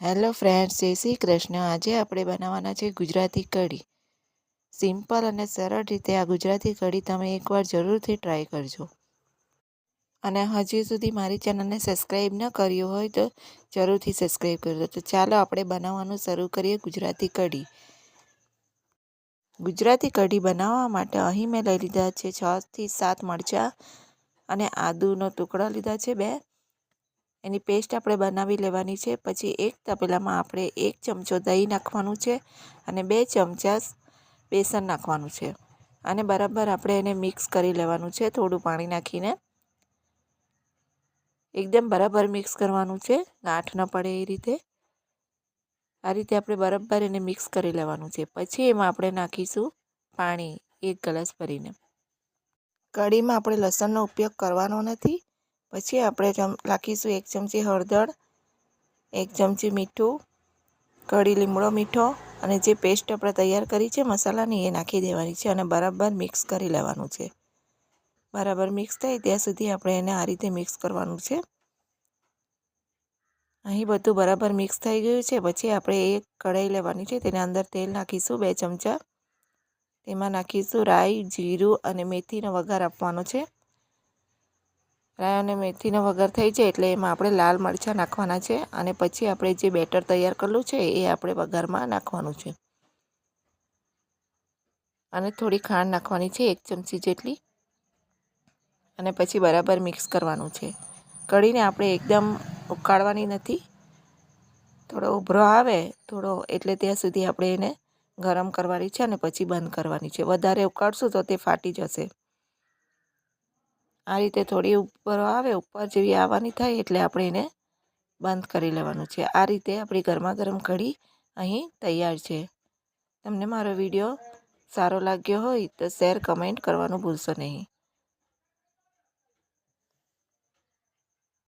Hello friends, જય શ્રી કૃષ્ણ. આજે આપણે બનાવવાના છે ગુજરાતી કઢી. સિમ્પલ અને સરળ રીતે આ ગુજરાતી કઢી તમે એકવાર જરૂરથી ટ્રાય કરજો. અને હજી સુધી મારી ચેનલને સબસ્ક્રાઈબ ન કર્યું હોય તો જરૂરથી સબસ્ક્રાઈબ કરજો. તો ચાલો આપણે બનાવવાનું શરૂ કરીએ ગુજરાતી કઢી. ગુજરાતી કઢી બનાવવા માટે અહીં મેં લઈ લીધા છે 6 થી 7 મરચાં અને આદુનો ટુકડો લીધા છે 2. એની પેસ્ટ આપણે બનાવી લેવાની છે. પછી એક તપેલામાં આપણે 1 ચમચો દહીં નાખવાનું છે અને 2 ચમચા બેસન નાખવાનું છે અને બરાબર આપણે એને મિક્સ કરી લેવાનું છે. થોડું પાણી નાખીને એકદમ બરાબર મિક્સ કરવાનું છે, ગાંઠ ન પડે એ રીતે. આ રીતે આપણે બરાબર એને મિક્સ કરી લેવાનું છે. પછી એમાં આપણે નાખીશું પાણી 1 ગ્લાસ ભરીને. કઢીમાં આપણે લસણનો ઉપયોગ કરવાનો નથી. પછી આપણે નાખીશું 1 ચમચી હળદર, 1 ચમચી મીઠું, કઢી લીમડો મીઠો અને જે પેસ્ટ આપણે તૈયાર કરી છે મસાલાની એ નાખી દેવાની છે અને બરાબર મિક્સ કરી લેવાનું છે. બરાબર મિક્સ થાય ત્યાં સુધી આપણે એને આ રીતે મિક્સ કરવાનું છે. અહીં બધું બરાબર મિક્સ થઈ ગયું છે. પછી આપણે એક કઢાઈ લેવાની છે, તેના અંદર તેલ નાખીશું 2 ચમચા. તેમાં નાખીશું રાઈ, જીરું અને મેથીનો વઘાર આપવાનો છે. રાઈ અને મેથીનો વઘાર થઈ જાય એટલે એમાં આપણે લાલ મરચાં નાખવાના છે અને પછી આપણે જે બેટર તૈયાર કરેલું છે એ આપણે વઘારમાં નાખવાનું છે. અને થોડી ખાંડ નાખવાની છે 1 ચમચી જેટલી અને પછી બરાબર મિક્સ કરવાનું છે. કઢીને આપણે એકદમ ઉકાળવાની નથી. થોડો ઉભરો આવે એટલે ત્યાં સુધી આપણે એને ગરમ કરવાની છે અને પછી બંધ કરવાની છે. વધારે ઉકાળશું તો તે ફાટી જશે. આ રીતે થોડી ઉભરો આવે, ઉપર જેવી આવવાની થાય એટલે આપણે એને બંધ કરી લેવાનું છે. આ રીતે આપણી ગરમા ગરમ કઢી અહીં તૈયાર છે. તમને મારો વિડીયો સારો લાગ્યો હોય તો શેર, કમેન્ટ કરવાનું ભૂલશો નહીં.